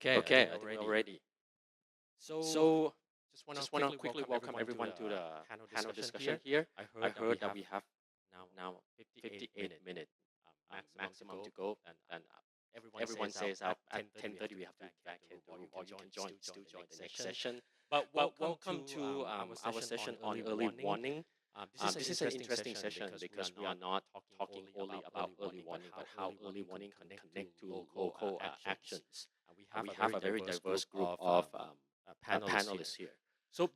Okay, I think we're ready. So, just want to quickly welcome everyone to the panel discussion here. I heard that we have now 58 minutes maximum to go, and everyone says at 10:30 we have to be back in the room, or you can still join the next session. But welcome to our session on early warning. This is an interesting session because we are not talking only about early warning, but how early warning can connect to local actions. And we have a very diverse group of panelists here. So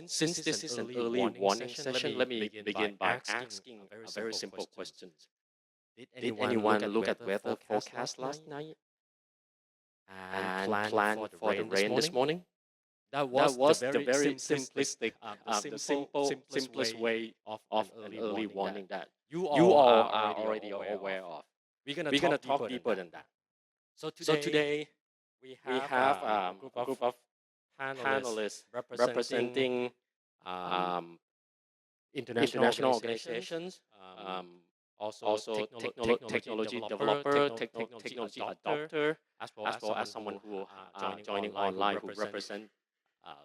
since this is an early warning session, let me begin by asking a very simple question. Did anyone look at weather forecast last night and plan for the rain this morning? That was the very simplistic, the simplest way of an early warning that you all are already aware of. We're gonna talk deeper than that. So today we have a group of panelists representing international organizations, also technology developer, technology adopter, as well as someone who joining online who represent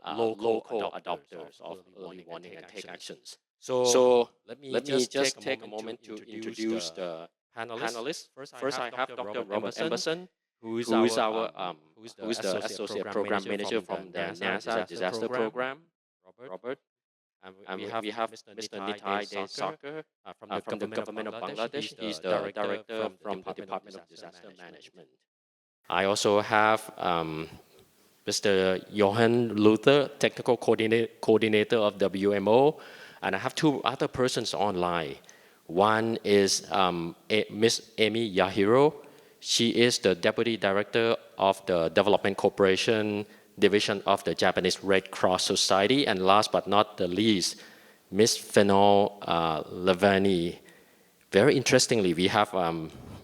local adopters of early warning and take actions. So let me just take a moment to introduce the panelists. First, I have Dr. Robert Emerson, who is the associate program manager from the NASA disaster program. Robert. And we have Mr. Nitai Desarkar from the government of Bangladesh. He's the director from the Department of Disaster Management. I also have Mr. Johan Luther, technical coordinator of WMO, and I have two other persons online. One is Miss Amy Yahiro. She is the deputy director of the Development Cooperation Division of the Japanese Red Cross Society. And last but not the least, Miss Fenol Lavani. Very interestingly, we have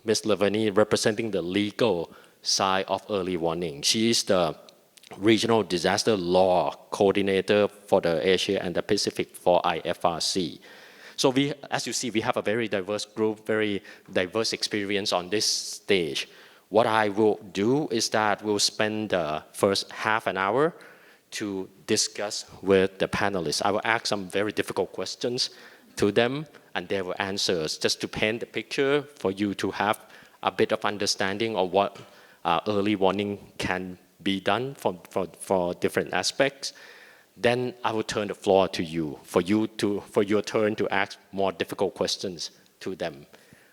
Miss Lavani representing the legal side of early warning. She is the regional disaster law coordinator for the Asia and the Pacific for IFRC. So as you see, we have a very diverse group, very diverse experience on this stage. What I will do is that we'll spend the first half an hour to discuss with the panelists. I will ask some very difficult questions to them, and they will answer just to paint the picture for you to have a bit of understanding of what early warning can be done for different aspects. Then I will turn the floor to you for your turn to ask more difficult questions to them.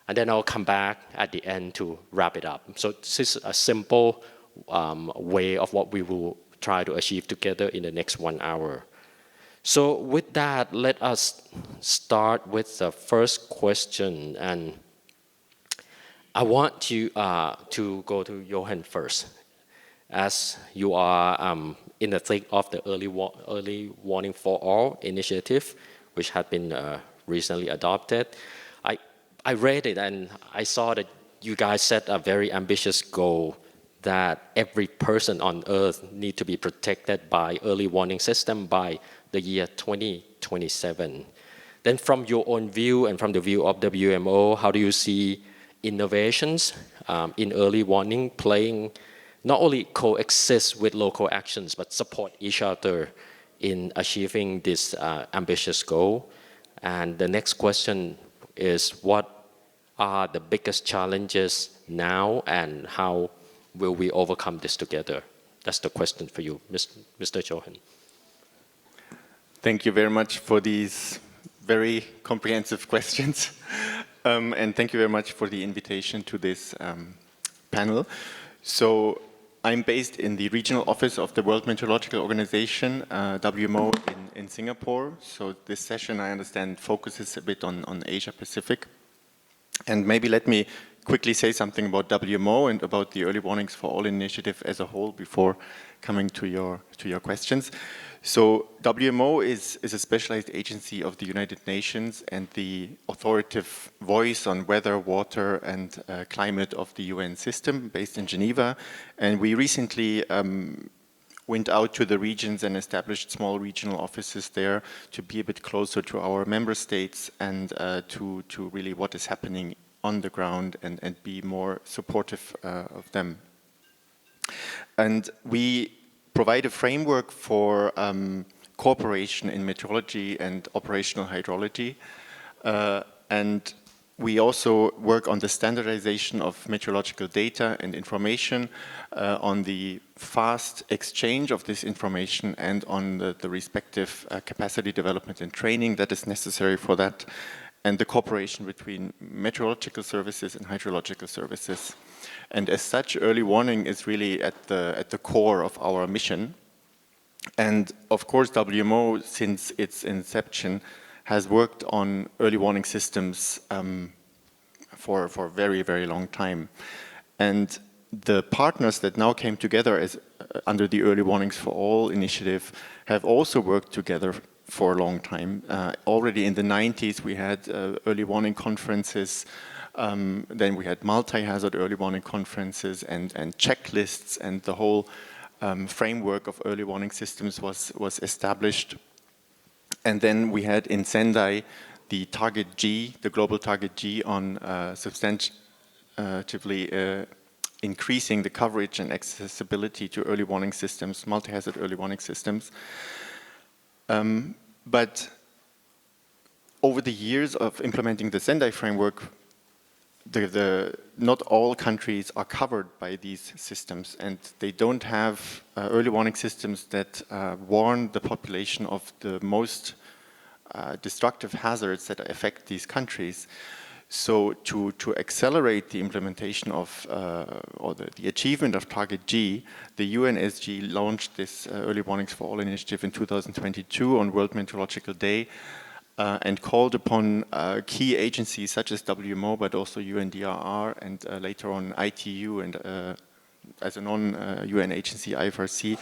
And then I'll come back at the end to wrap it up. So this is a simple way of what we will try to achieve together in the next 1 hour. So with that, let us start with the first question. And I want you to go to Johan first. As you are in the thick of the early warning for all initiative, which had been recently adopted, I read it and I saw that you guys set a very ambitious goal that every person on Earth need to be protected by early warning system by the year 2027. Then from your own view and from the view of WMO, how do you see innovations in early warning playing not only coexist with local actions, but support each other in achieving this ambitious goal? And the next question is, what are the biggest challenges now and how will we overcome this together? That's the question for you, Mr. Johan. Thank you very much for these very comprehensive questions. And thank you very much for the invitation to this panel. So I'm based in the regional office of the World Meteorological Organization, WMO, in Singapore. So this session, I understand, focuses a bit on Asia Pacific. And maybe let me quickly say something about WMO and about the Early Warnings for All initiative as a whole before coming to your questions. So WMO is a specialized agency of the United Nations and the authoritative voice on weather, water and climate of the UN system based in Geneva. And we recently went out to the regions and established small regional offices there to be a bit closer to our member states and to really what is happening on the ground and be more supportive of them. And we provide a framework for cooperation in meteorology and operational hydrology. And we also work on the standardization of meteorological data and information, on the fast exchange of this information, and on the respective capacity development and training that is necessary for that, and the cooperation between meteorological services and hydrological services. And as such, early warning is really at the core of our mission. And of course, WMO, since its inception, has worked on early warning systems for a very, very long time. And the partners that now came together as under the Early Warnings for All initiative have also worked together for a long time. Already in the 90s, we had early warning conferences. Then we had multi-hazard early warning conferences and checklists, and the whole framework of early warning systems was established. And then we had in Sendai the Target G, the global Target G, on substantively increasing the coverage and accessibility to early warning systems, multi-hazard early warning systems. But over the years of implementing the Sendai framework, not all countries are covered by these systems, and they don't have early warning systems that warn the population of the most destructive hazards that affect these countries. So to accelerate the implementation of, or the achievement of Target G, the UNSG launched this Early Warnings for All initiative in 2022 on World Meteorological Day, and called upon key agencies such as WMO, but also UNDRR, and later on ITU, and as a non-UN agency, IFRC,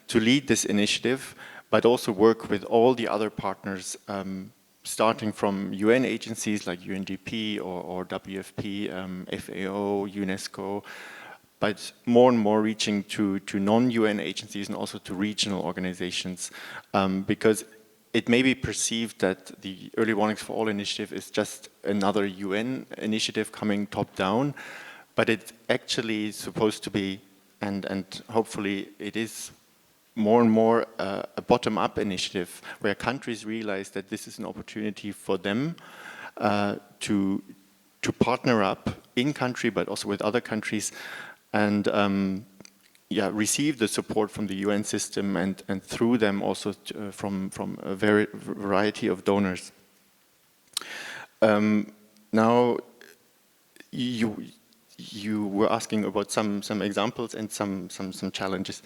to lead this initiative, but also work with all the other partners, starting from UN agencies like UNDP or WFP, FAO, UNESCO, but more and more reaching to non-UN agencies and also to regional organizations, because it may be perceived that the Early Warnings for All initiative is just another UN initiative coming top down, but it's actually supposed to be, and hopefully it is more and more a bottom-up initiative where countries realize that this is an opportunity for them to partner up in country, but also with other countries, and receive the support from the UN system, and through them also from a variety of donors. Now, you were asking about some examples and some challenges.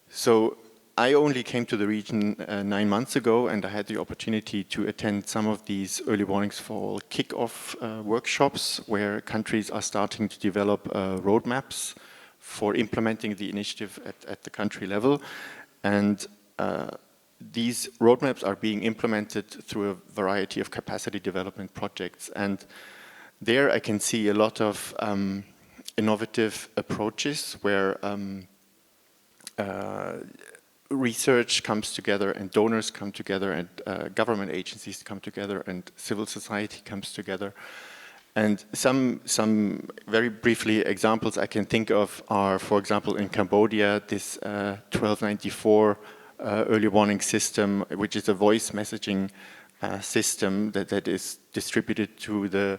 So I only came to the region 9 months ago, and I had the opportunity to attend some of these Early Warnings for All kick-off workshops where countries are starting to develop roadmaps for implementing the initiative at the country level. And these roadmaps are being implemented through a variety of capacity development projects. And there I can see a lot of innovative approaches where research comes together, and donors come together, and government agencies come together, and civil society comes together. And some very briefly examples I can think of are, for example, in Cambodia, this 1294 early warning system, which is a voice messaging system that is distributed to the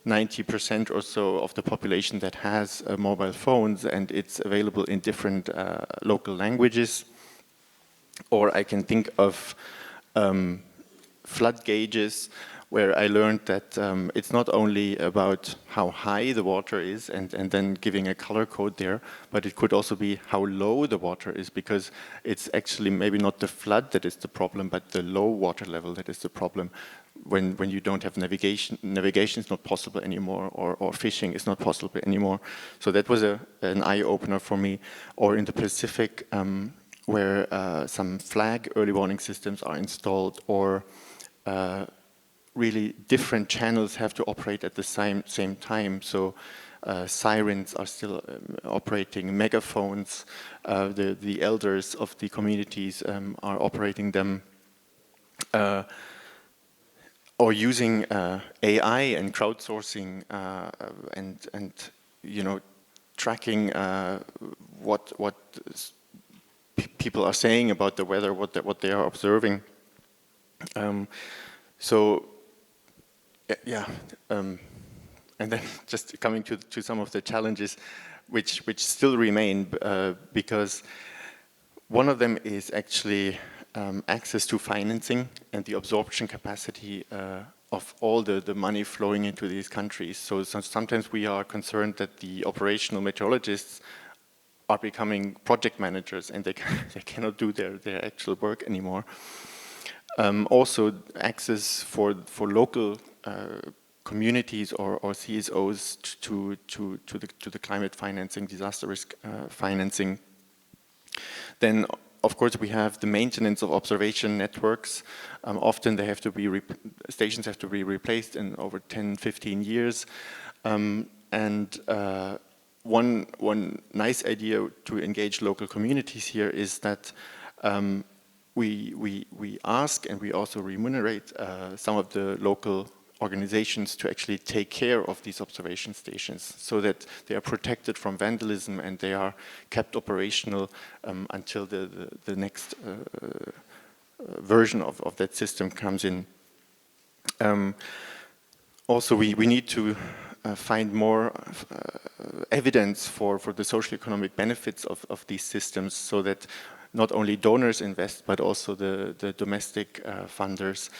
90% or so of the population that has mobile phones, and it's available in different local languages. Or I can think of flood gauges, where I learned that it's not only about how high the water is and then giving a color code there, but it could also be how low the water is, because it's actually maybe not the flood that is the problem, but the low water level that is the problem. When you don't have navigation is not possible anymore, or fishing is not possible anymore. So that was an eye-opener for me. Or in the Pacific, where some flag early warning systems are installed, or really different channels have to operate at the same time. So sirens are still operating, megaphones, the elders of the communities are operating them, or using AI and crowdsourcing and tracking what people are saying about the weather, what they are observing. So yeah, and then just coming to some of the challenges which still remain, because one of them is actually access to financing and the absorption capacity of all the money flowing into these countries. So sometimes we are concerned that the operational meteorologists are becoming project managers and they cannot do their actual work anymore. Also, access for local communities or CSOs to the climate financing, disaster risk financing. Then, of course, we have the maintenance of observation networks. Often they have to be stations have to be replaced in over 10, 15 years. One nice idea to engage local communities here is that we ask and we also remunerate some of the local organizations to actually take care of these observation stations so that they are protected from vandalism and they are kept operational until the next version of that system comes in. Also, we need to find more evidence for the social economic benefits of these systems so that not only donors invest, but also the domestic funders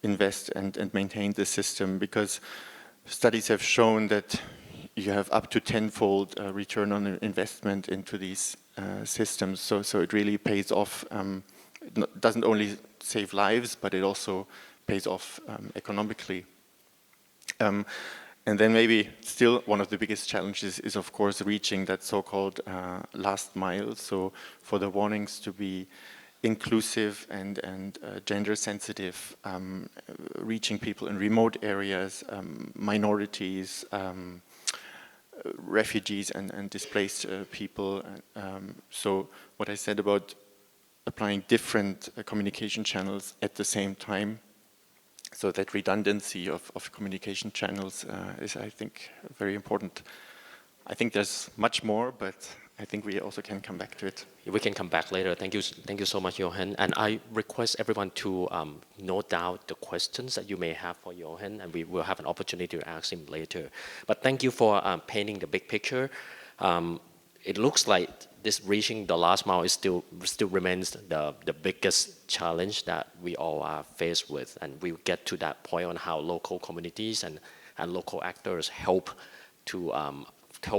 invest and maintain the system, because studies have shown that you have up to 10-fold return on investment into these systems. So it really pays off. It doesn't only save lives, but it also pays off economically. And then maybe still one of the biggest challenges is, of course, reaching that so-called last mile. So for the warnings to be inclusive and gender sensitive, reaching people in remote areas, minorities, refugees and displaced people. So what I said about applying different communication channels at the same time, so that redundancy of communication channels is, I think, very important. I think there's much more, but I think we also can come back to it. We can come back later. Thank you so much, Johan. And I request everyone to note down the questions that you may have for Johan, and we will have an opportunity to ask him later. But thank you for painting the big picture. It looks like this reaching the last mile is still remains the biggest challenge that we all are faced with, and we'll get to that point on how local communities and local actors help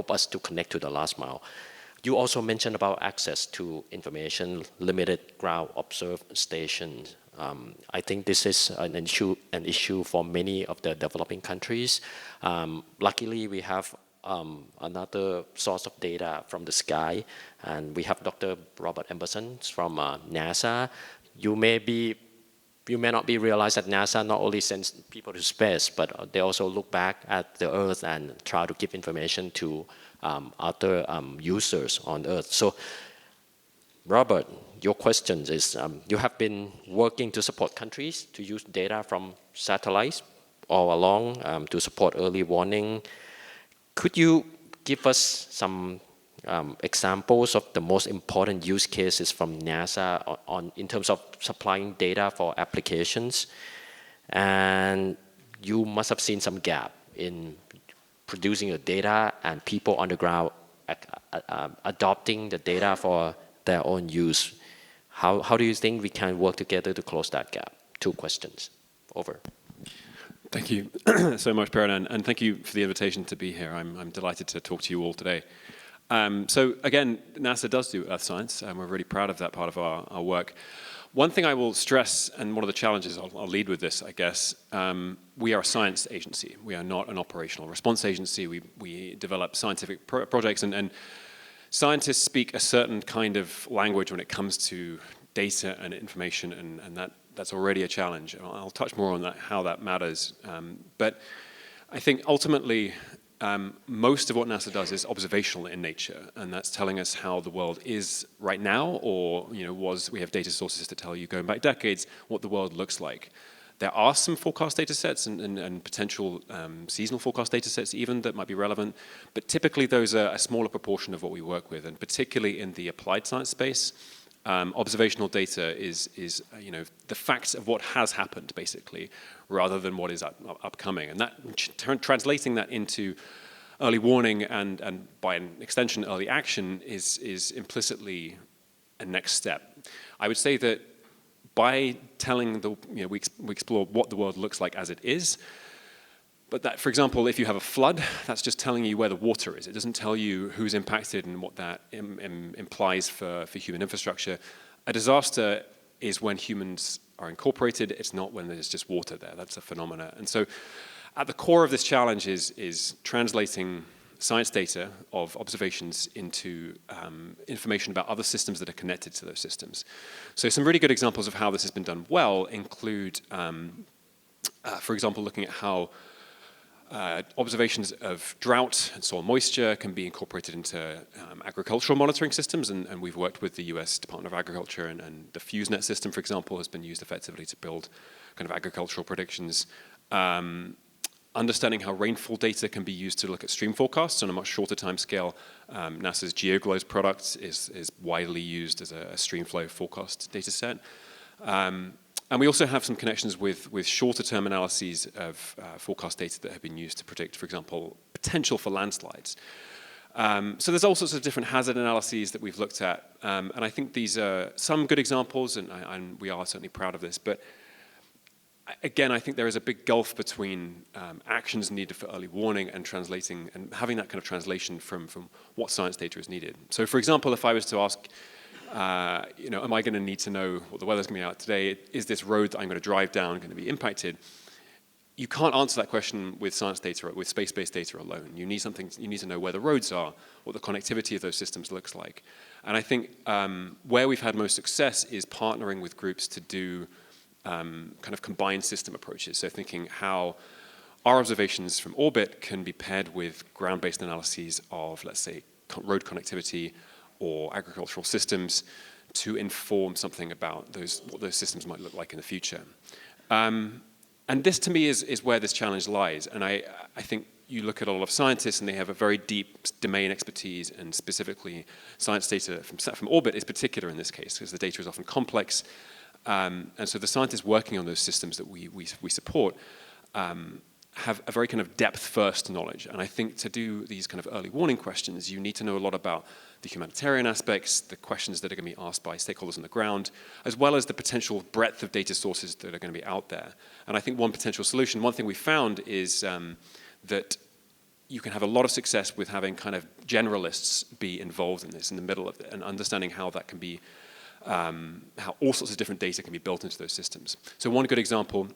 us to connect to the last mile. You also mentioned about access to information, limited ground observed stations. I think this is an issue for many of the developing countries. Luckily, we have another source of data from the sky, and we have Dr. Robert Emerson from NASA. You may not be realized that NASA not only sends people to space, but they also look back at the Earth and try to give information to other users on Earth. So, Robert, your question is, you have been working to support countries to use data from satellites all along to support early warning. Could you give us some examples of the most important use cases from NASA in terms of supplying data for applications? And you must have seen some gap in producing the data and people on the ground adopting the data for their own use. How do you think we can work together to close that gap? 2 questions. Over. Thank you so much, Preparedness, and thank you for the invitation to be here. I'm delighted to talk to you all today. So again, NASA does do Earth science, and we're really proud of that part of our work. One thing I will stress, and one of the challenges, I'll lead with this, I guess, we are a science agency. We are not an operational response agency. We develop scientific projects, and scientists speak a certain kind of language when it comes to data and information, and that's already a challenge. I'll touch more on that, how that matters. But I think ultimately, most of what NASA does is observational in nature, and that's telling us how the world is right now, or we have data sources to tell you going back decades what the world looks like. There are some forecast data sets and potential seasonal forecast data sets even that might be relevant, but typically those are a smaller proportion of what we work with, and particularly in the applied science space, observational data is the facts of what has happened, basically, rather than what is upcoming. And that translating that into early warning and by an extension, early action is implicitly a next step. I would say that by telling we explore what the world looks like as it is, but that, for example, if you have a flood, that's just telling you where the water is. It doesn't tell you who's impacted and what that implies for human infrastructure. A disaster is when humans are incorporated. It's not when there's just water there. That's a phenomena. And so at the core of this challenge is translating science data of observations into information about other systems that are connected to those systems. So some really good examples of how this has been done well include, for example, looking at how observations of drought and soil moisture can be incorporated into agricultural monitoring systems, and we've worked with the US Department of Agriculture, and the FuseNet system, for example, has been used effectively to build kind of agricultural predictions. Understanding how rainfall data can be used to look at stream forecasts on a much shorter time scale. NASA's GeoGlows product is widely used as a streamflow forecast data set. And we also have some connections with shorter term analyses of forecast data that have been used to predict, for example, potential for landslides. So there's all sorts of different hazard analyses that we've looked at. And I think these are some good examples, and we are certainly proud of this. But again, I think there is a big gulf between actions needed for early warning and translating and having that kind of translation from what science data is needed. So for example, if I was to ask, am I going to need to know what the weather's going to be out today? Is this road that I'm going to drive down going to be impacted? You can't answer that question with science data, with space-based data alone. You need to know where the roads are, what the connectivity of those systems looks like. And I think where we've had most success is partnering with groups to do kind of combined system approaches. So thinking how our observations from orbit can be paired with ground-based analyses of, let's say, road connectivity or agricultural systems to inform something about what those systems might look like in the future. And this, to me, is where this challenge lies. And I think you look at a lot of scientists, and they have a very deep domain expertise, and specifically science data from orbit is particular in this case, because the data is often complex. And so the scientists working on those systems that we support have a very kind of depth-first knowledge. And I think to do these kind of early warning questions, you need to know a lot about the humanitarian aspects, the questions that are going to be asked by stakeholders on the ground, as well as the potential breadth of data sources that are going to be out there. And I think one potential solution, one thing we found is that you can have a lot of success with having kind of generalists be involved in this, in the middle of it, and understanding how that can be how all sorts of different data can be built into those systems. So one good example,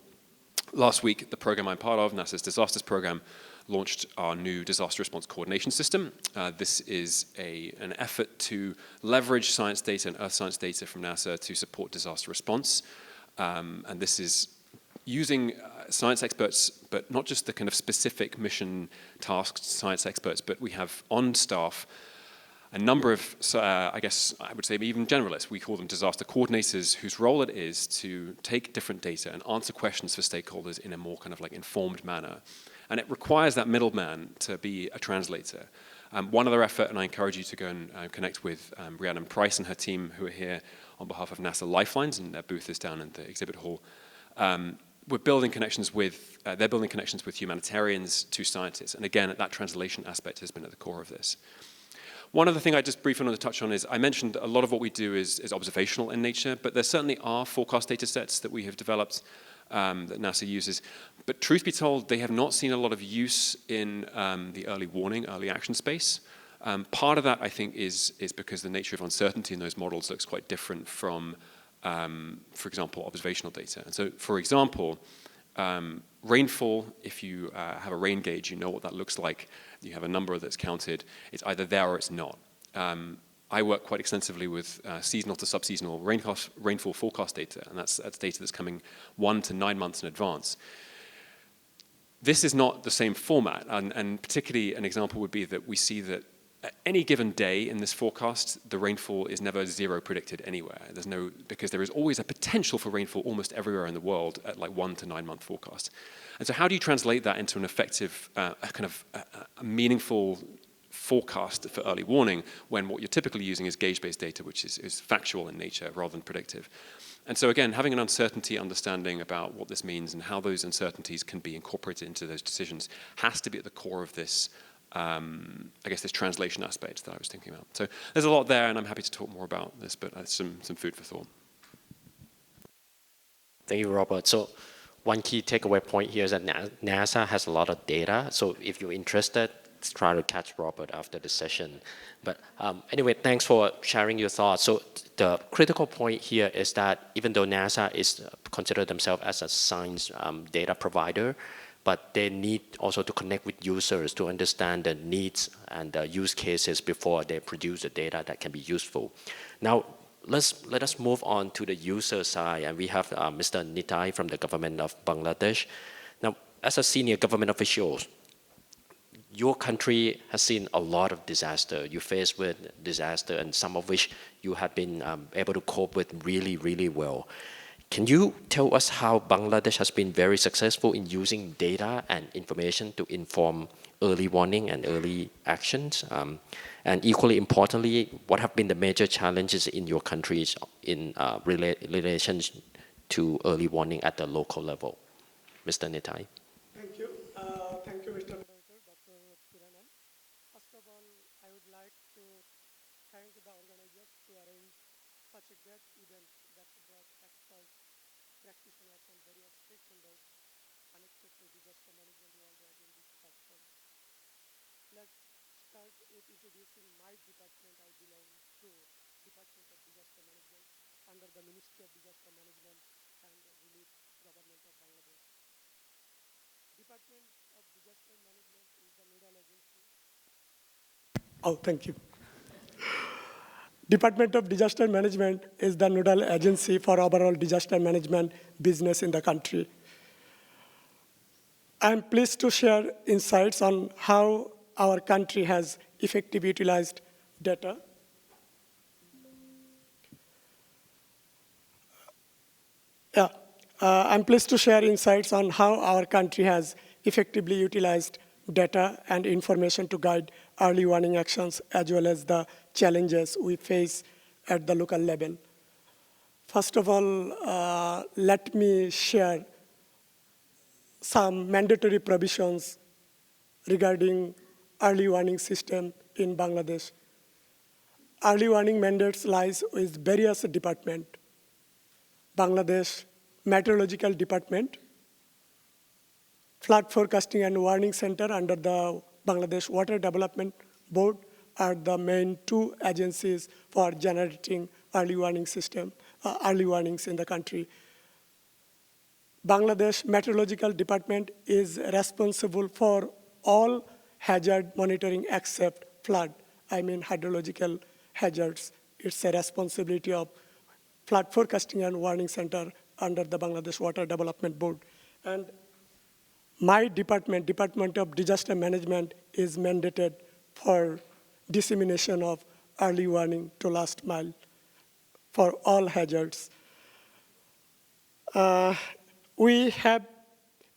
last week, the program I'm part of, NASA's Disasters Program, launched our new disaster response coordination system. This is an effort to leverage science data and earth science data from NASA to support disaster response. And this is using science experts, but not just the kind of specific mission tasked science experts, but we have on staff a number of, I guess I would say even generalists. We call them disaster coordinators, whose role it is to take different data and answer questions for stakeholders in a more kind of like informed manner. And it requires that middleman to be a translator. One other effort, and I encourage you to go and connect with Rhiannon Price and her team, who are here on behalf of NASA Lifelines, and their booth is down in the exhibit hall. We're building connections with, they're building connections with humanitarians to scientists. And again, that translation aspect has been at the core of this. One other thing I just briefly want to touch on is I mentioned a lot of what we do is observational in nature, but there certainly are forecast data sets that we have developed that NASA uses. But truth be told, they have not seen a lot of use in the early warning, early action space. Part of that, I think, is because the nature of uncertainty in those models looks quite different from, for example, observational data. And so, for example, rainfall, if you have a rain gauge, you know what that looks like. You have a number that's counted. It's either there or it's not. I work quite extensively with seasonal to subseasonal rainfall forecast data, and that's data that's coming 1 to 9 months in advance. This is not the same format, and particularly an example would be that we see that at any given day in this forecast, the rainfall is never zero predicted anywhere. Because there is always a potential for rainfall almost everywhere in the world at like 1 to 9 month forecast. And so how do you translate that into an effective, a meaningful forecast for early warning when what you're typically using is gauge-based data, which is factual in nature rather than predictive? And so again, having an uncertainty understanding about what this means and how those uncertainties can be incorporated into those decisions has to be at the core of this, I guess, this translation aspect that I was thinking about. So there's a lot there, and I'm happy to talk more about this, but some food for thought. Thank you, Robert. So one key takeaway point here is that NASA has a lot of data. So if you're interested, try to catch Robert after the session. But anyway, thanks for sharing your thoughts. So the critical point here is that even though NASA is consider themselves as a science data provider, but they need also to connect with users to understand the needs and the use cases before they produce the data that can be useful. Now, let us move on to the user side, and we have Mr. Nitai from the government of Bangladesh. Now, as a senior government official, your country has seen a lot of disaster. You faced with disaster, and some of which you have been able to cope with really, really well. Can you tell us how Bangladesh has been very successful in using data and information to inform early warning and early actions? And equally importantly, what have been the major challenges in your countries in relation to early warning at the local level? Mr. Nitai. Thank you. Thank you, Mr. Moderator, Dr. Piranan. First of all, I would like to thank the organizers to arrange such a great event that brought experts, practitioners, and various stakeholders connected to disaster management worldwide in this platform. Let's start with introducing my department. I belong to Department of Disaster Management under the Ministry of Disaster Management and Relief, Government of Bangladesh. Department of Disaster Management is the nodal agency. Oh, thank you. Department of Disaster Management is the nodal agency for overall disaster management business in the country. I'm pleased to share insights on how our country has effectively utilized data. I'm pleased to share insights on how our country has effectively utilized data and information to guide early warning actions, as well as the challenges we face at the local level. First of all, let me share some mandatory provisions regarding early warning system in Bangladesh. Early warning mandates lies with various departments. Bangladesh Meteorological Department, Flood Forecasting and Warning Center under the Bangladesh Water Development Board are the main two agencies for generating early warning system, early warnings in the country. Bangladesh Meteorological Department is responsible for all hazard monitoring except flood, I mean hydrological hazards. It's a responsibility of Flood Forecasting and Warning Center under the Bangladesh Water Development Board. And my department, Department of Disaster Management, is mandated for dissemination of early warning to last mile for all hazards. We have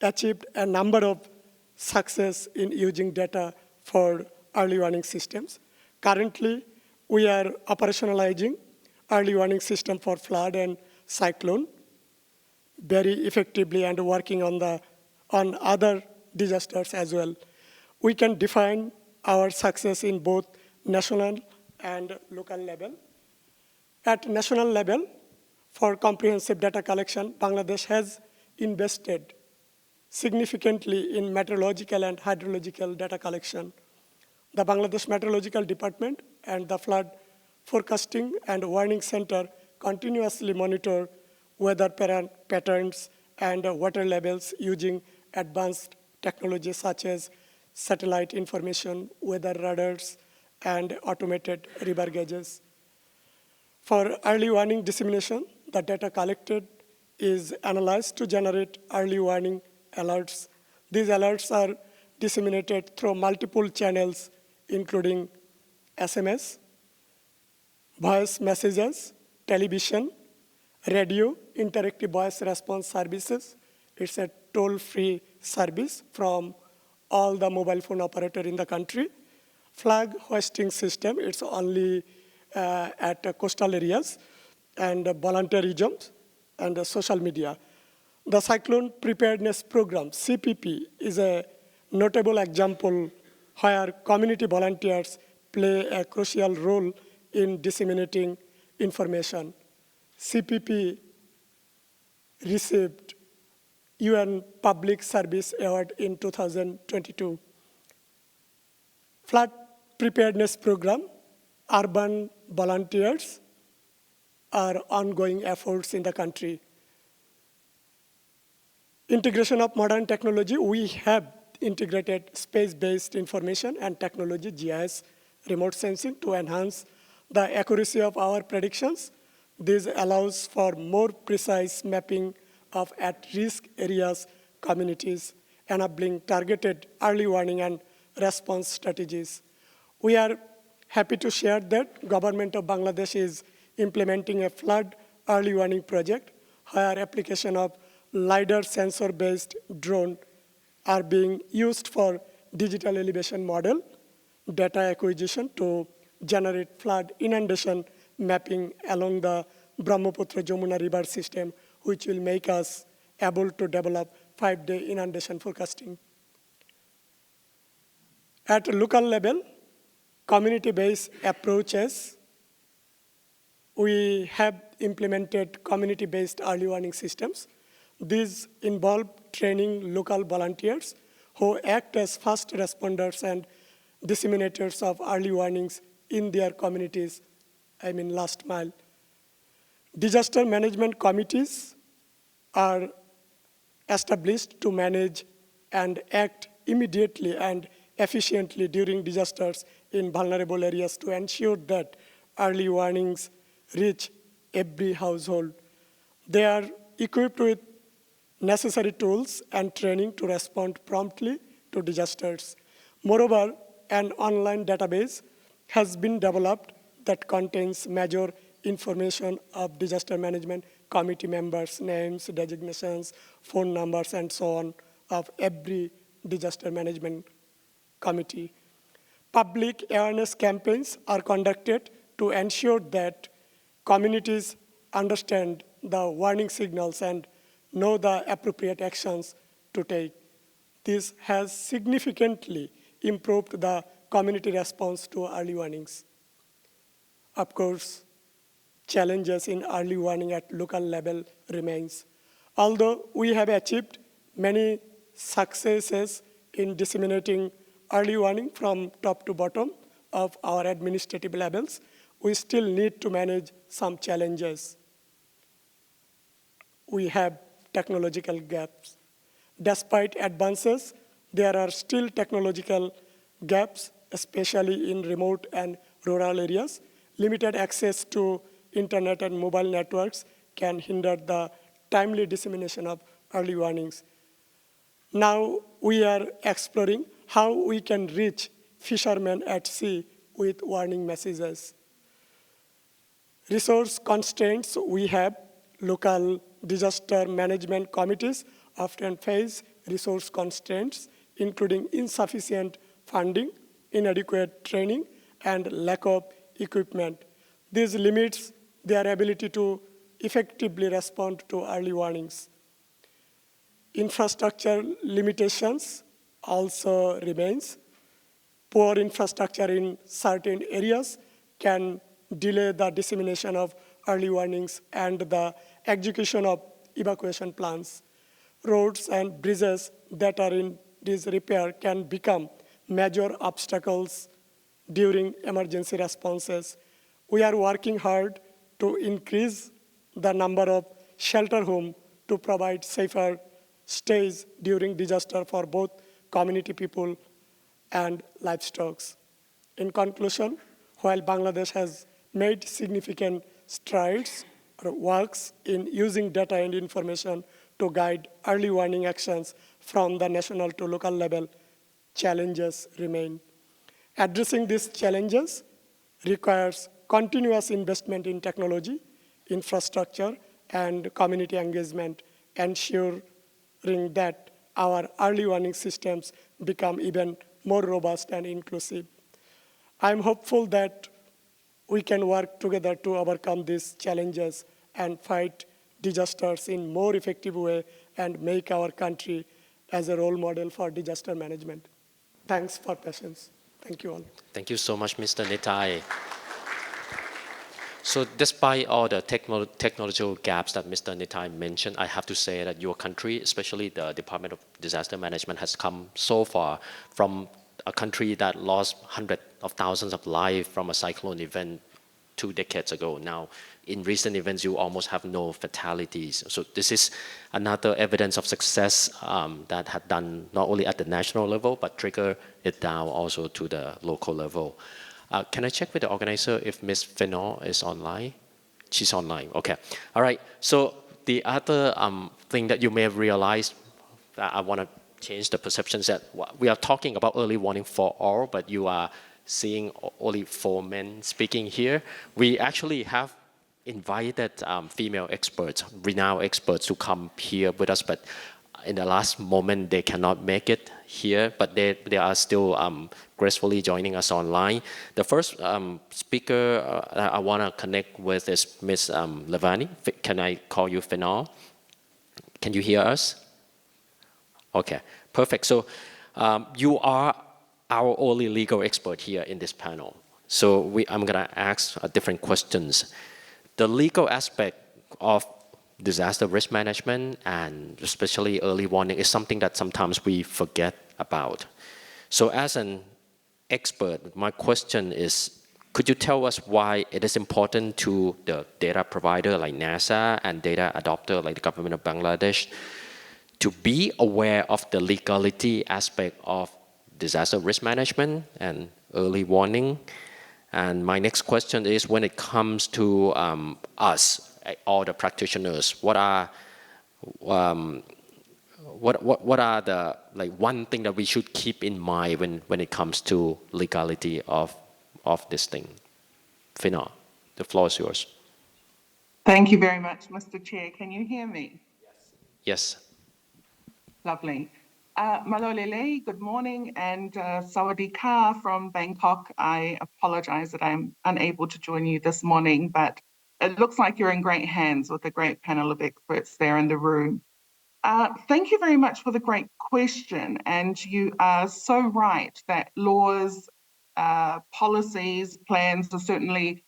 achieved a number of success in using data for early warning systems. Currently, we are operationalizing early warning system for flood and cyclone very effectively and working on other disasters as well. We can define our success in both national and local level. At national level, for comprehensive data collection, Bangladesh has invested significantly in meteorological and hydrological data collection. The Bangladesh Meteorological Department and the Flood Forecasting and Warning Center continuously monitor weather patterns and water levels using advanced technologies such as satellite information, weather radars, and automated river gauges. For early warning dissemination, the data collected is analyzed to generate early warning alerts. These alerts are disseminated through multiple channels, including SMS, voice messages, television, radio, interactive voice response services. It's a toll-free service from all the mobile phone operator in the country. Flag hoisting system, it's only at coastal areas and volunteerism and social media. The Cyclone Preparedness Program, CPP, is a notable example where community volunteers play a crucial role in disseminating information. CPP received UN Public Service Award in 2022. Flood Preparedness Program, urban volunteers are ongoing efforts in the country. Integration of modern technology, we have integrated space-based information and technology, GIS, remote sensing, to enhance the accuracy of our predictions. This allows for more precise mapping of at-risk areas, communities, enabling targeted early warning and response strategies. We are happy to share that Government of Bangladesh is implementing a flood early warning project where application of LiDAR sensor-based drone are being used for digital elevation model data acquisition to generate flood inundation mapping along the Brahmaputra-Jamuna river system, which will make us able to develop 5-day inundation forecasting. At a local level, community-based approaches, we have implemented community-based early warning systems. These involve training local volunteers who act as fast responders and disseminators of early warnings in their communities, last mile. Disaster management committees are established to manage and act immediately and efficiently during disasters in vulnerable areas to ensure that early warnings reach every household. They are equipped with necessary tools and training to respond promptly to disasters. Moreover, an online database has been developed that contains major information of disaster management committee members, names, designations, phone numbers, and so on of every disaster management committee. Public awareness campaigns are conducted to ensure that communities understand the warning signals and know the appropriate actions to take. This has significantly improved the community response to early warnings. Of course, challenges in early warning at local level remains. Although we have achieved many successes in disseminating early warning from top to bottom of our administrative levels, we still need to manage some challenges. We have technological gaps. Despite advances, there are still technological gaps, especially in remote and rural areas. Limited access to internet and mobile networks can hinder the timely dissemination of early warnings. Now we are exploring how we can reach fishermen at sea with warning messages. Resource constraints, we have local disaster management committees often face resource constraints, including insufficient funding, inadequate training, and lack of equipment. This limits their ability to effectively respond to early warnings. Infrastructure limitations also remains. Poor infrastructure in certain areas can delay the dissemination of early warnings and the execution of evacuation plans. Roads and bridges that are in disrepair can become major obstacles during emergency responses. We are working hard to increase the number of shelter homes to provide safer stays during disaster for both community people and livestock. In conclusion, while Bangladesh has made significant strides or works in using data and information to guide early warning actions from the national to local level, challenges remain. Addressing these challenges requires continuous investment in technology, infrastructure, and community engagement, ensuring that our early warning systems become even more robust and inclusive. I'm hopeful that we can work together to overcome these challenges and fight disasters in more effective way and make our country as a role model for disaster management. Thanks for patience. Thank you all. Thank you so much, Mr. Nitai. So despite all the technological gaps that Mr. Nitai mentioned, I have to say that your country, especially the Department of Disaster Management, has come so far from a country that lost hundreds of thousands of lives from a cyclone event 2 decades ago. Now, in recent events, you almost have no fatalities. So this is another evidence of success that had done not only at the national level, but trigger it down also to the local level. Can I check with the organizer if Ms. Fenor is online? She's online, okay. All right, so the other thing that you may have realized, that I want to change the perceptions that we are talking about early warning for all, but you are seeing only 4 men speaking here. We actually have invited female experts, renowned experts to come here with us, but in the last moment they cannot make it here, but they are still gracefully joining us online. The first speaker I want to connect with is Ms. Levani. Can I call you Fenor? Can you hear us? Okay, perfect. So you are our only legal expert here in this panel. So I'm going to ask different questions. The legal aspect of disaster risk management and especially early warning is something that sometimes we forget about. So as an expert, my question is, could you tell us why it is important to the data provider like NASA and data adopter like the government of Bangladesh to be aware of the legality aspect of disaster risk management and early warning? And my next question is, when it comes to us, all the practitioners, what are the one thing that we should keep in mind when it comes to legality of this thing? Fina, the floor is yours. Thank you very much, Mr. Chair. Can you hear me? Yes. Lovely. Malolele, good morning, and Sawadee Ka from Bangkok. I apologize that I'm unable to join you this morning, but it looks like you're in great hands with a great panel of experts there in the room. Thank you very much for the great question, and you are so right that laws, policies, plans are certainly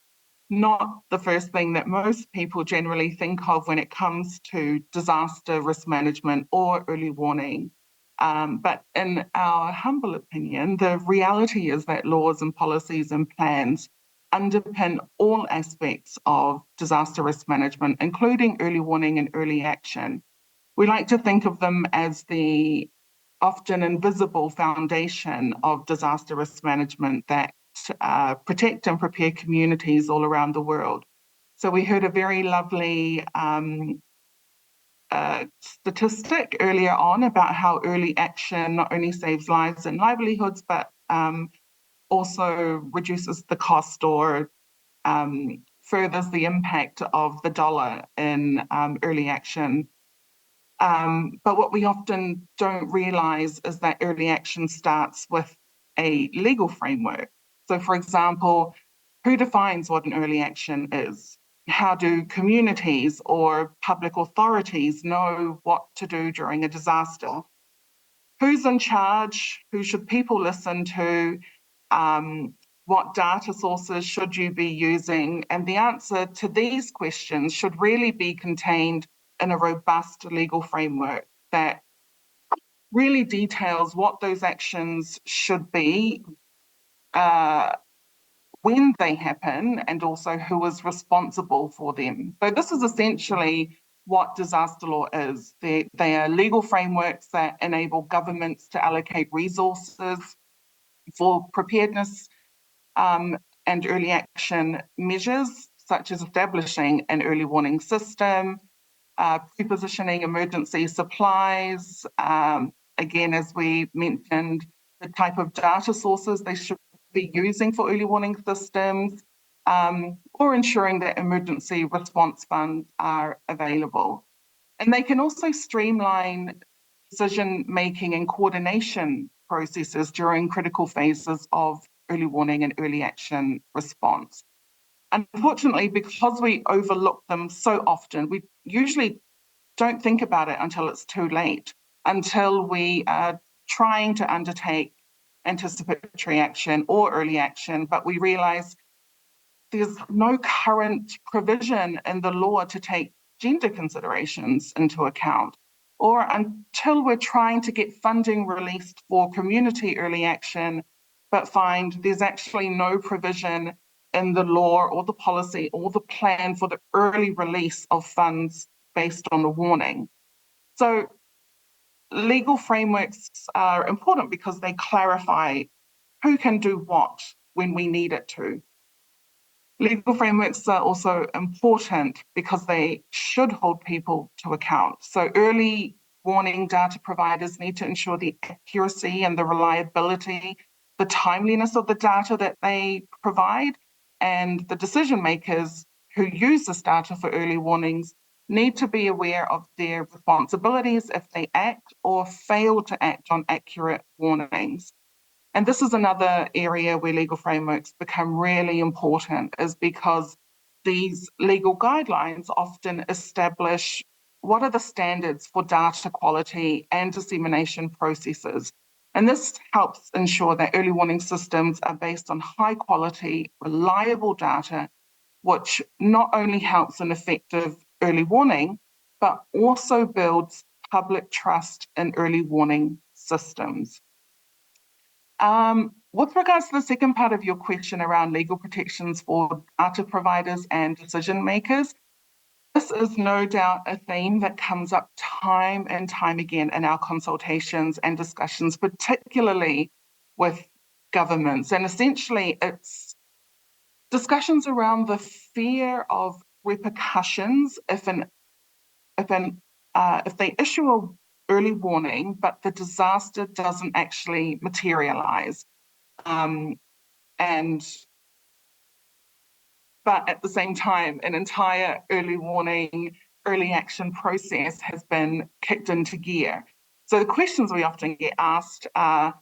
not the first thing that most people generally think of when it comes to disaster risk management or early warning. But in our humble opinion, the reality is that laws and policies and plans underpin all aspects of disaster risk management, including early warning and early action. We like to think of them as the often invisible foundation of disaster risk management that protect and prepare communities all around the world. So we heard a very lovely statistic earlier on about how early action not only saves lives and livelihoods, but also reduces the cost or furthers the impact of the dollar in early action. But what we often don't realize is that early action starts with a legal framework. So, for example, who defines what an early action is? How do communities or public authorities know what to do during a disaster? Who's in charge? Who should people listen to? What data sources should you be using? And the answer to these questions should really be contained in a robust legal framework that really details what those actions should be, when they happen, and also who is responsible for them. So this is essentially what disaster law is. They are legal frameworks that enable governments to allocate resources for preparedness and early action measures, such as establishing an early warning system, pre-positioning emergency supplies, again, as we mentioned, the type of data sources they should be using for early warning systems, or ensuring that emergency response funds are available. And they can also streamline decision-making and coordination processes during critical phases of early warning and early action response. Unfortunately, because we overlook them so often, we usually don't think about it until it's too late, until we are trying to undertake anticipatory action or early action, but we realize there's no current provision in the law to take gender considerations into account, or until we're trying to get funding released for community early action, but find there's actually no provision in the law or the policy or the plan for the early release of funds based on a warning. So legal frameworks are important because they clarify who can do what when we need it to. Legal frameworks are also important because they should hold people to account. So early warning data providers need to ensure the accuracy and the reliability, the timeliness of the data that they provide, and the decision makers who use this data for early warnings need to be aware of their responsibilities if they act or fail to act on accurate warnings. And this is another area where legal frameworks become really important, is because these legal guidelines often establish what are the standards for data quality and dissemination processes. And this helps ensure that early warning systems are based on high quality, reliable data, which not only helps in effective early warning, but also builds public trust in early warning systems. With regards to the second part of your question around legal protections for data providers and decision makers, this is no doubt a theme that comes up time and time again in our consultations and discussions, particularly with governments. And essentially, it's discussions around the fear of repercussions if they issue an early warning, but the disaster doesn't actually materialize. But at the same time, an entire early warning, early action process has been kicked into gear. So the questions we often get asked are,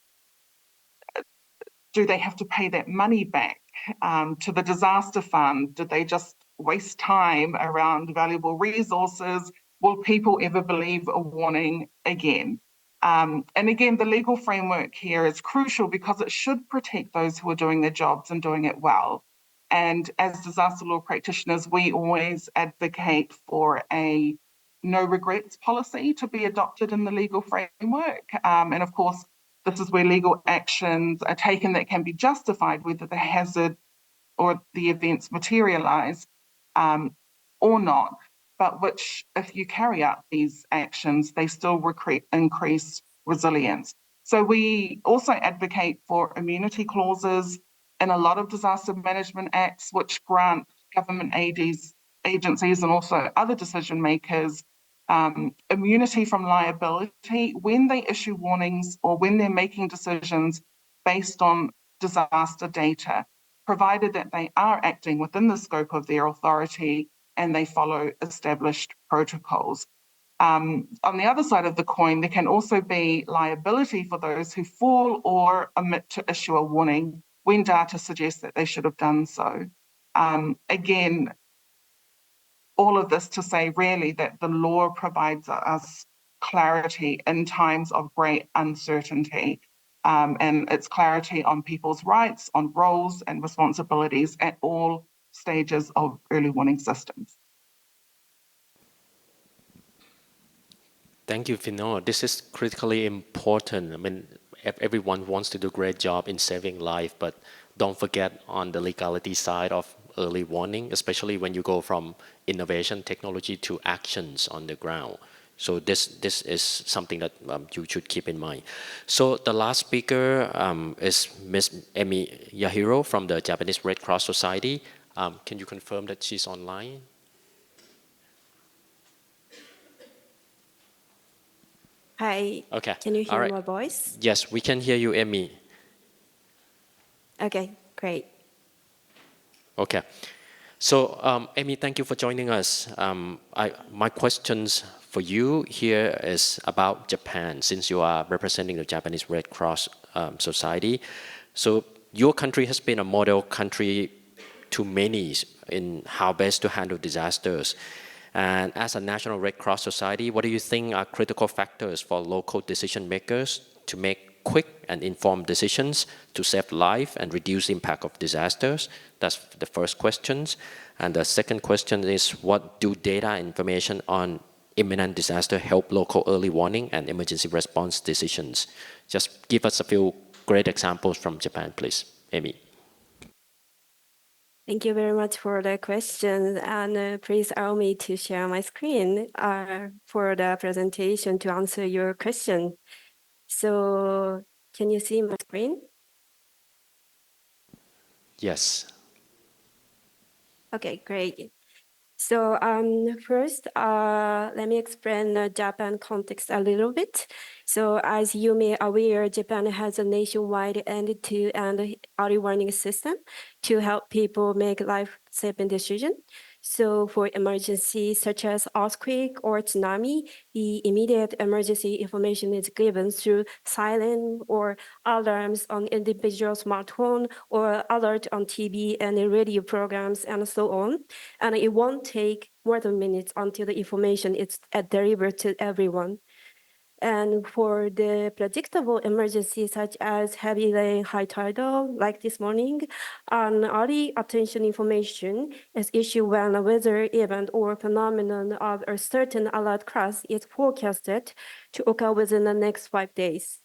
do they have to pay that money back to the disaster fund? Did they just waste time around valuable resources? Will people ever believe a warning again? And again, the legal framework here is crucial because it should protect those who are doing their jobs and doing it well. And as disaster law practitioners, we always advocate for a no regrets policy to be adopted in the legal framework. And of course, this is where legal actions are taken that can be justified whether the hazard or the events materialize or not, but which, if you carry out these actions, they still increase resilience. So we also advocate for immunity clauses in a lot of disaster management acts, which grant government agencies and also other decision makers immunity from liability when they issue warnings or when they're making decisions based on disaster data, provided that they are acting within the scope of their authority and they follow established protocols. On the other side of the coin, there can also be liability for those who fall or omit to issue a warning when data suggests that they should have done so. Again, all of this to say really that the law provides us clarity in times of great uncertainty, and it's clarity on people's rights, on roles and responsibilities at all stages of early warning systems. Thank you, Fino. This is critically important. I mean, everyone wants to do a great job in saving life, but don't forget on the legality side of early warning, especially when you go from innovation technology to actions on the ground. So this is something that you should keep in mind. So the last speaker is Ms. Emi Yahiro from the Japanese Red Cross Society. Can you confirm that she's online? Hi. Okay. Can you All hear right. my voice? Yes, we can hear you, Emi. Okay, great. Okay. So, Amy, thank you for joining us. My questions for you here is about Japan, since you are representing the Japanese Red Cross Society. So, your country has been a model country to many in how best to handle disasters. And as a National Red Cross Society, what do you think are critical factors for local decision makers to make quick and informed decisions to save life and reduce impact of disasters? That's the first question. And the second question is, what do data and information on imminent disaster help local early warning and emergency response decisions? Just give us a few great examples from Japan, please, Amy. Thank you very much for the question, and please allow me to share my screen for the presentation to answer your question. So, can you see my screen? Yes. Okay, great. So first, let me explain the Japan context a little bit. So as you may aware, Japan has a nationwide end-to-end early warning system to help people make life-saving decisions. So for emergencies such as earthquake or tsunami, the immediate emergency information is given through siren or alarms on individual smartphone or alert on TV and radio programs and so on. And it won't take more than minutes until the information is delivered to everyone. And for the predictable emergencies such as heavy rain, high tidal, like this morning, early attention information is issued when a weather event or phenomenon of a certain alert class is forecasted to occur within the next 5 days.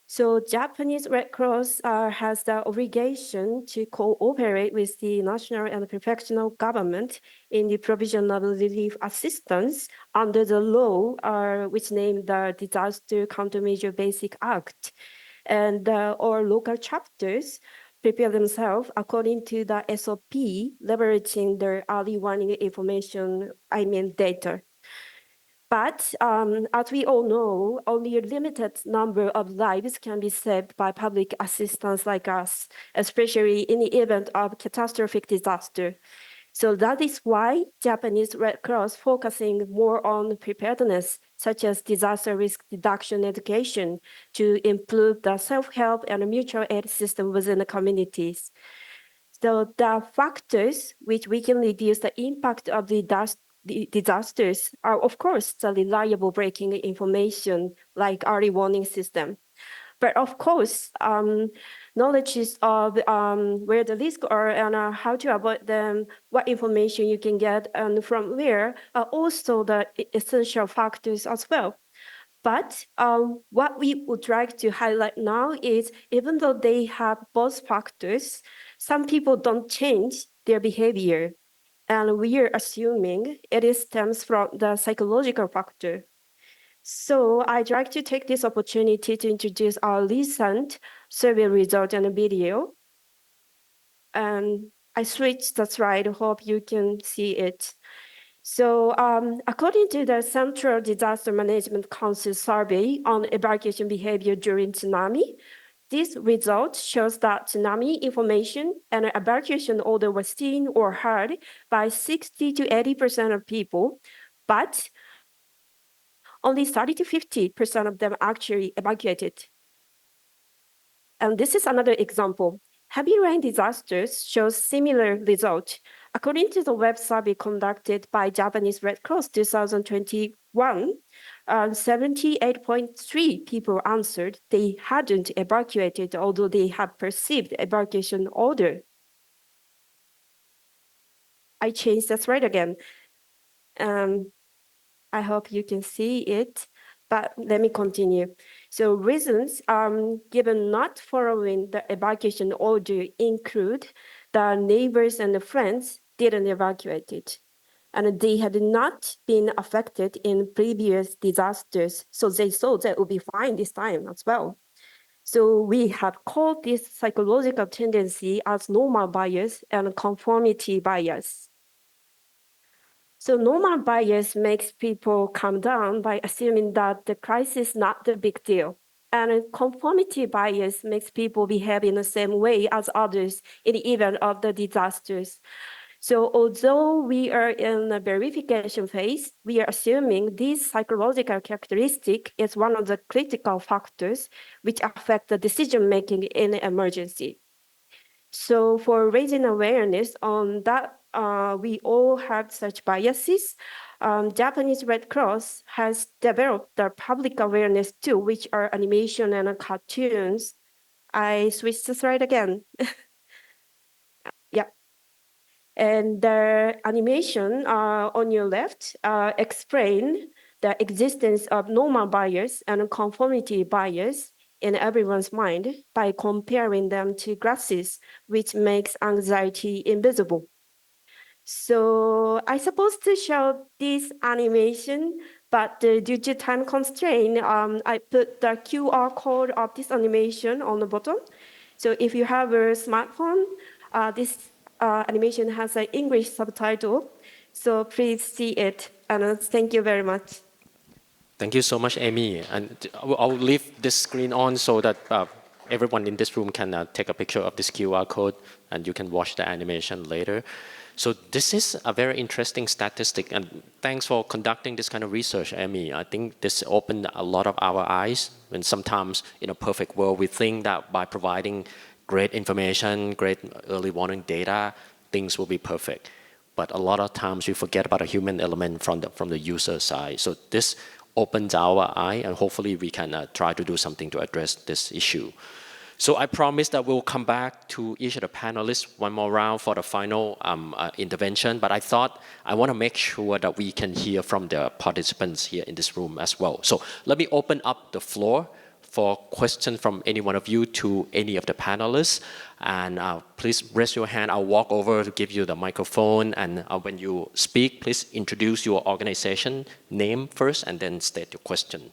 So Japanese Red Cross has the obligation to cooperate with the national and prefectural government in the provision of relief assistance under the law, which named the Disaster Countermeasure Basic Act, and or local chapters prepare themselves according to the SOP, leveraging their early warning information, data. But as we all know, only a limited number of lives can be saved by public assistance like us, especially in the event of catastrophic disaster. So that is why Japanese Red Cross focusing more on preparedness, such as disaster risk reduction education, to improve the self-help and mutual aid system within the communities. So the factors which we can reduce the impact of the disasters are, of course, the reliable breaking information like early warning system. But of course, knowledge of where the risks are and how to avoid them, what information you can get and from where are also the essential factors as well. But what we would like to highlight now is even though they have both factors, some people don't change their behavior. And we are assuming it stems from the psychological factor. So I'd like to take this opportunity to introduce our recent survey result and a video. And I switched the slide, hope you can see it. So according to the Central Disaster Management Council survey on evacuation behavior during tsunami, this result shows that tsunami information and evacuation order was seen or heard by 60 to 80% of people, but only 30 to 50% of them actually evacuated. And this is another example. Heavy rain disasters shows similar result. According to the web survey conducted by Japanese Red Cross 2021, 78.3 people answered they hadn't evacuated, although they had perceived evacuation order. I changed the slide again. I hope you can see it, but let me continue. So reasons given not following the evacuation order include the neighbors and the friends didn't evacuate it, and they had not been affected in previous disasters, so they thought that would be fine this time as well. So we have called this psychological tendency as normal bias and conformity bias. So normal bias makes people calm down by assuming that the crisis is not the big deal. And conformity bias makes people behave in the same way as others in the event of the disasters. So although we are in the verification phase, we are assuming this psychological characteristic is one of the critical factors which affect the decision-making in an emergency. So for raising awareness on that, we all have such biases. Japanese Red Cross has developed the public awareness tool, which are animation and cartoons. I switched the slide again. Yeah. And the animation on your left explain the existence of normal bias and conformity bias in everyone's mind by comparing them to glasses, which makes anxiety invisible. So I supposed to show this animation, but due to time constraint, I put the QR code of this animation on the bottom. So if you have a smartphone, this animation has an English subtitle. So please see it, and thank you very much. Thank you so much, Amy. And I'll leave this screen on so that everyone in this room can take a picture of this QR code and you can watch the animation later. So this is a very interesting statistic, and thanks for conducting this kind of research, Amy. I think this opened a lot of our eyes. When sometimes in a perfect world, we think that by providing great information, great early warning data, things will be perfect. But a lot of times we forget about a human element from the user side. So this opens our eye, and hopefully we can try to do something to address this issue. So I promise that we'll come back to each of the panelists one more round for the final intervention, but I thought I want to make sure that we can hear from the participants here in this room as well. So let me open up the floor for questions from any one of you to any of the panelists. And please raise your hand. I'll walk over to give you the microphone. And when you speak, please introduce your organization name first and then state your question.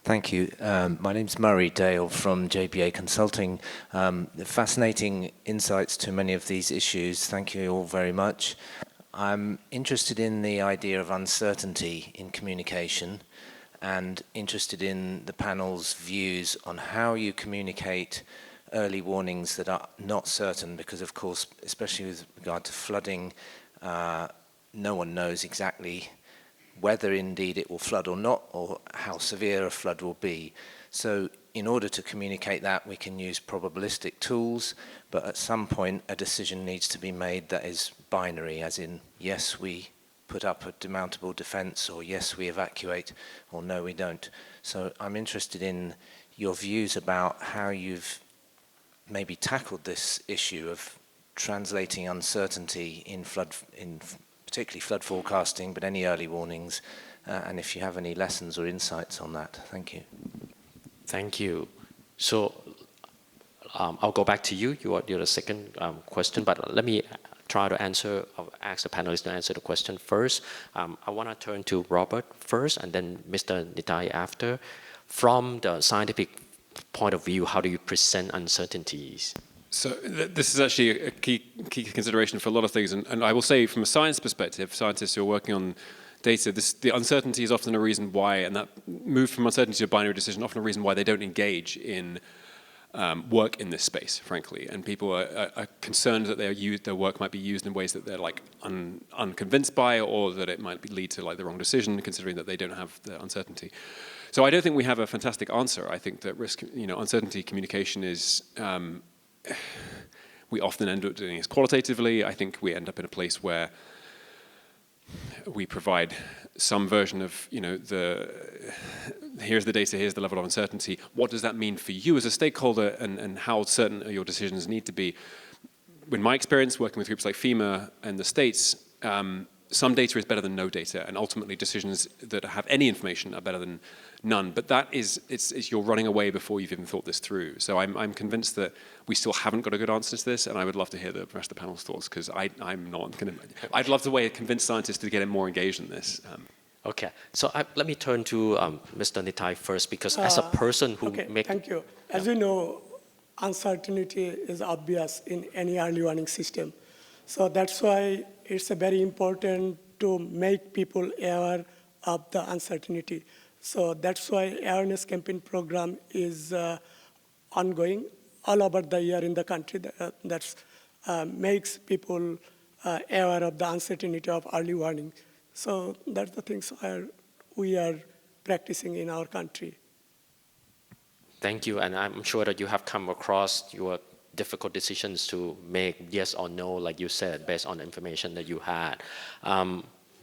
Thank you. My name's Murray Dale from JBA Consulting. Fascinating insights to many of these issues. Thank you all very much. I'm interested in the idea of uncertainty in communication and interested in the panel's views on how you communicate early warnings that are not certain, because of course, especially with regard to flooding, no one knows exactly whether indeed it will flood or not, or how severe a flood will be. So in order to communicate that, we can use probabilistic tools, but at some point a decision needs to be made that is binary, as in, yes, we put up a demountable defense, or yes, we evacuate, or no, we don't. So I'm interested in your views about how you've maybe tackled this issue of translating uncertainty in particularly flood forecasting, but any early warnings, and if you have any lessons or insights on that. Thank you. Thank you. So I'll go back to you. You're the second question, but let me try to ask the panelists to answer the question first. I want to turn to Robert first, and then Mr. Nitai after. From the scientific point of view, how do you present uncertainties? So this is actually a key consideration for a lot of things. And I will say from a science perspective, scientists who are working on data, the uncertainty is often a reason why, and that move from uncertainty to a binary decision, often a reason why they don't engage in work in this space, frankly. And people are concerned that their work might be used in ways that they're like unconvinced by, or that it might lead to like the wrong decision, considering that they don't have the uncertainty. So I don't think we have a fantastic answer. I think that uncertainty communication is, we often end up doing this qualitatively. I think we end up in a place where we provide some version of, here's the data, here's the level of uncertainty. What does that mean for you as a stakeholder, and how certain your decisions need to be? In my experience, working with groups like FEMA and the States, some data is better than no data, and ultimately decisions that have any information are better than none. But that it's you're running away before you've even thought this through. So I'm convinced that we still haven't got a good answer to this, and I would love to hear the rest of the panel's thoughts, because I'm not going to. I'd love to convince scientists to get more engaged in this. Okay, so let me turn to Mr. Nitai first, because as a person who Thank you. As you know, uncertainty is obvious in any early warning system. So that's why it's very important to make people aware of the uncertainty. So that's why awareness campaign program is ongoing all over the year in the country. That makes people aware of the uncertainty of early warning. So that's the things we are practicing in our country. Thank you, and I'm sure that you have come across your difficult decisions to make yes or no, like you said, based on the information that you had.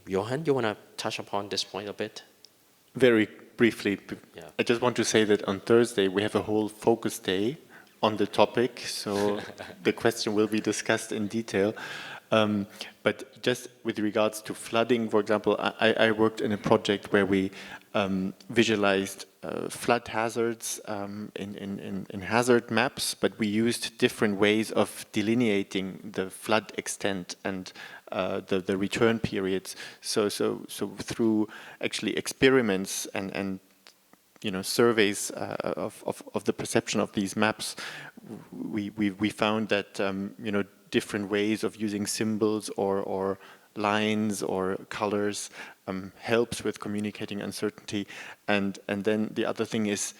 Johan, you want to touch upon this point a bit? Very briefly, Yeah. I just want to say that on Thursday we have a whole focus day on the topic, so the question will be discussed in detail. But just with regards to flooding, for example, I worked in a project where we visualized flood hazards in hazard maps, but we used different ways of delineating the flood extent and the return periods. So through actually experiments and surveys of the perception of these maps, we found that different ways of using symbols or lines or colors helps with communicating uncertainty. And then the other thing is,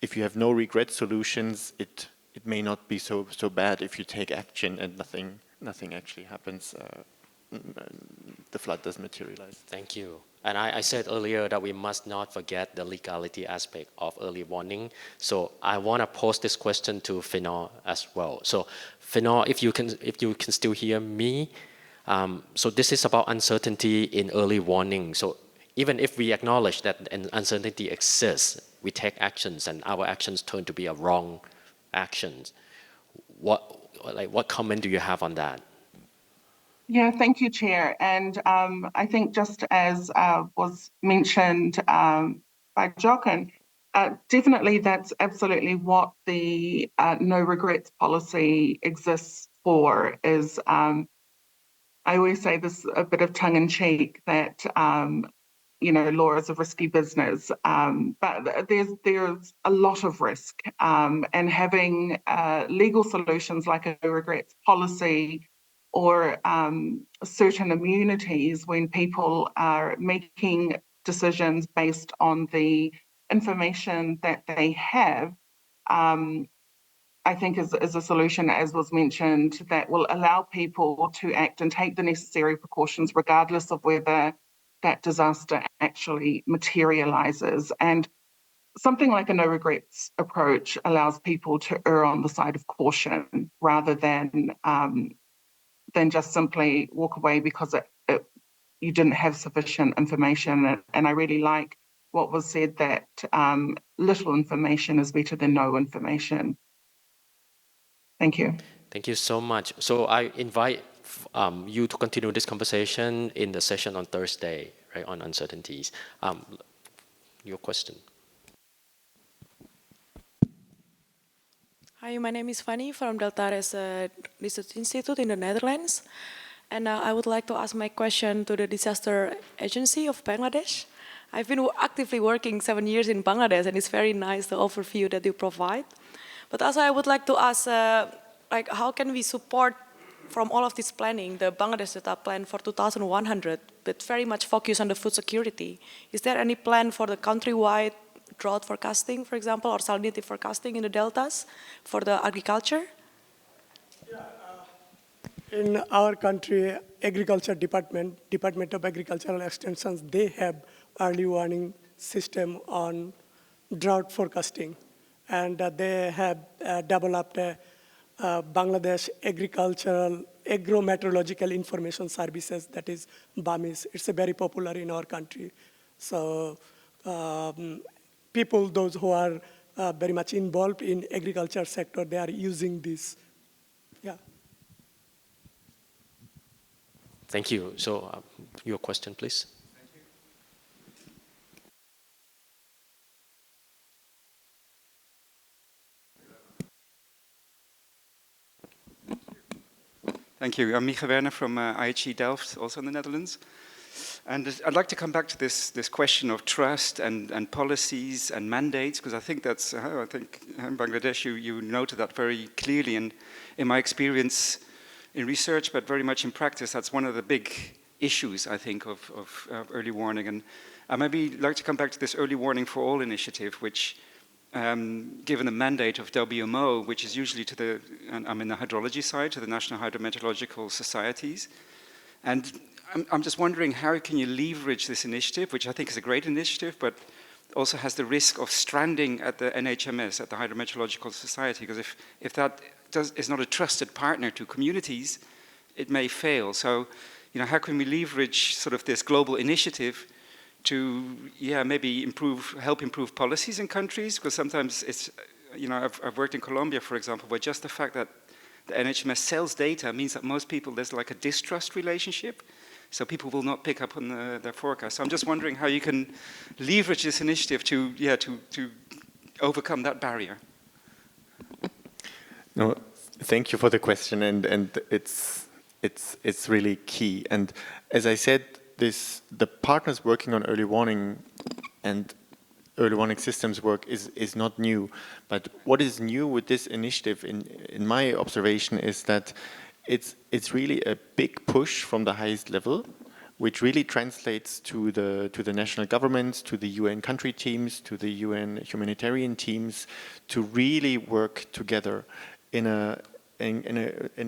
if you have no regret solutions, it may not be so bad if you take action and nothing actually happens. The flood does materialize. Thank you. And I said earlier that we must not forget the legality aspect of early warning. So I want to pose this question to Finor as well. So Finor, if you can still hear me, so this is about uncertainty in early warning. So even if we acknowledge that an uncertainty exists, we take actions and our actions turn to be a wrong actions. What comment do you have on that? Yeah, thank you, Chair. And I think just as was mentioned by Jochen, definitely that's absolutely what the no regrets policy exists for. Is I always say this a bit of tongue in cheek that law is a risky business, but there's a lot of risk, and having legal solutions like a no regrets policy or certain immunities when people are making decisions based on the information that they have, I think is a solution, as was mentioned, that will allow people to act and take the necessary precautions regardless of whether that disaster actually materializes. And something like a no regrets approach allows people to err on the side of caution rather than just simply walk away because you didn't have sufficient information. And I really like what was said, that little information is better than no information. Thank you. Thank you so much. So I invite you to continue this conversation in the session on Thursday, right, on uncertainties. Your question. Hi, my name is Fanny from Delta Research Institute in the Netherlands. And I would like to ask my question to the Disaster Agency of Bangladesh. I've been actively working 7 years in Bangladesh, and it's very nice, the overview that you provide. But also I would like to ask, how can we support from all of this planning, the Bangladesh data plan for 2100, but very much focus on the food security? Is there any plan for the countrywide drought forecasting, for example, or salinity forecasting in the deltas for the agriculture? Yeah, in our country, Agriculture Department of Agricultural Extensions, they have early warning system on drought forecasting. And they have developed a Bangladesh Agro-Meteorological Information Services, that is BAMIS. It's very popular in our country. So people, those who are very much involved in agriculture sector, they are using this. Yeah. Thank you. So your question, please. Thank you. I'm Micha Werner from IHE Delft, also in the Netherlands. And I'd like to come back to this question of trust and policies and mandates, because I think that's, in Bangladesh, you noted that very clearly. And in my experience in research, but very much in practice, that's one of the big issues, I think, of early warning. And I maybe like to come back to this early warning for all initiative, which, given the mandate of WMO, which is usually to the, and I'm in the hydrology side, to the National Hydrometeorological Societies. And I'm just wondering, how can you leverage this initiative, which I think is a great initiative, but also has the risk of stranding at the NHMS, at the Hydrometeorological Society, because if that is not a trusted partner to communities, it may fail. So, how can we leverage sort of this global initiative to, maybe help improve policies in countries? Because sometimes it's, I've worked in Colombia, for example, where just the fact that the NHMS sells data means that most people, there's like a distrust relationship. So people will not pick up on their forecast. So I'm just wondering how you can leverage this initiative to overcome that barrier. No, thank you for the question, and it's really key. And as I said, the partners working on early warning and early warning systems work is not new. But what is new with this initiative, in my observation, is that it's really a big push from the highest level, which really translates to the national governments, to the UN country teams, to the UN humanitarian teams, to really work together in a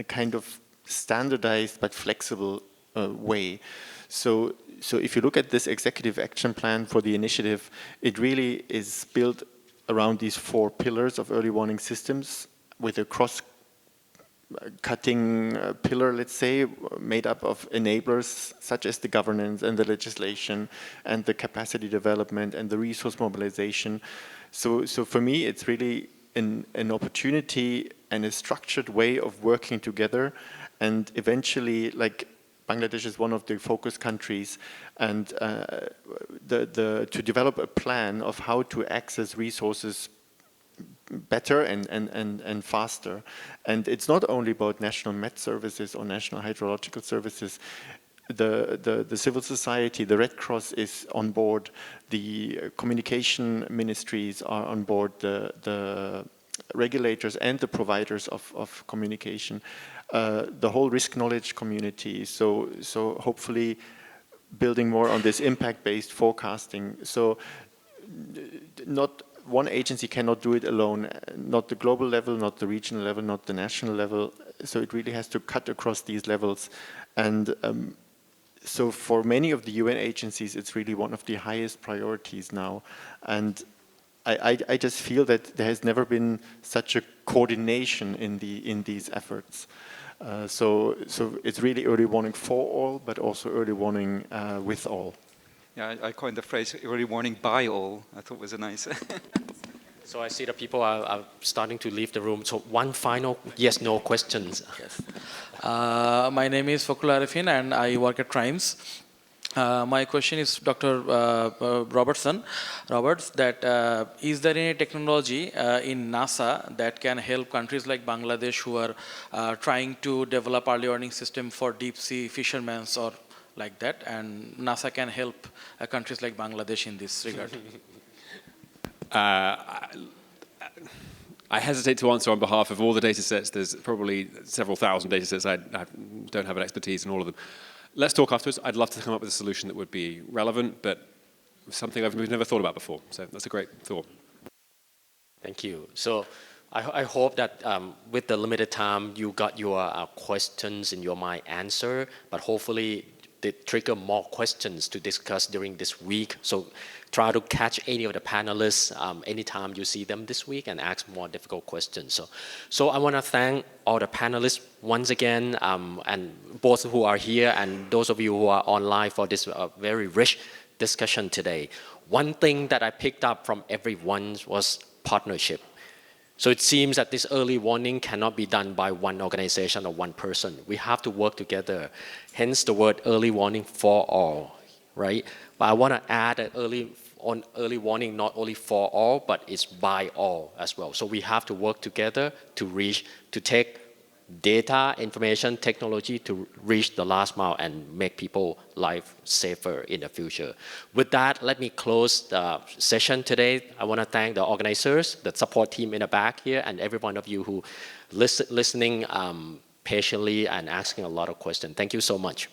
kind of standardized but flexible way. So if you look at this executive action plan for the initiative, it really is built around these 4 pillars of early warning systems, with a cross-cutting pillar, let's say, made up of enablers such as the governance and the legislation and the capacity development and the resource mobilization. So for me, it's really an opportunity and a structured way of working together, and eventually, like, Bangladesh is one of the focus countries, and to develop a plan of how to access resources better and faster. And it's not only about national Met services or national hydrological services. The civil society, the Red Cross is on board, the communication ministries are on board, the regulators and the providers of communication, the whole risk knowledge community. So hopefully building more on this impact-based forecasting. So not one agency cannot do it alone, not the global level, not the regional level, not the national level. So it really has to cut across these levels. And so for many of the UN agencies, it's really one of the highest priorities now. And I just feel that there has never been such a coordination in these efforts. So it's really early warning for all, but also early warning with all. Yeah, I coined the phrase early warning by all. I thought it was a nice. So I see the people are starting to leave the room. So one final yes/no questions. Yes. My name is Fakul Arifin and I work at Trimes. My question is Dr. Roberts, that is there any technology in NASA that can help countries like Bangladesh who are trying to develop early warning system for deep sea fishermen or like that, and NASA can help countries like Bangladesh in this regard? I hesitate to answer on behalf of all the data sets. There's probably several thousand data sets. I don't have an expertise in all of them. Let's talk afterwards. I'd love to come up with a solution that would be relevant, but something we've never thought about before. So that's a great thought. Thank you. So I hope that with the limited time, you got your questions in your mind answered, but hopefully they trigger more questions to discuss during this week. So try to catch any of the panelists anytime you see them this week and ask more difficult questions. So I want to thank all the panelists once again, and both who are here and those of you who are online for this very rich discussion today. One thing that I picked up from everyone was partnership. So it seems that this early warning cannot be done by one organization or one person. We have to work together. Hence the word early warning for all, right? But I want to add that early warning not only for all, but it's by all as well. So we have to work together to take data, information, technology to reach the last mile and make people's life safer in the future. With that, let me close the session today. I want to thank the organizers, the support team in the back here, and every one of you who listening patiently and asking a lot of questions. Thank you so much.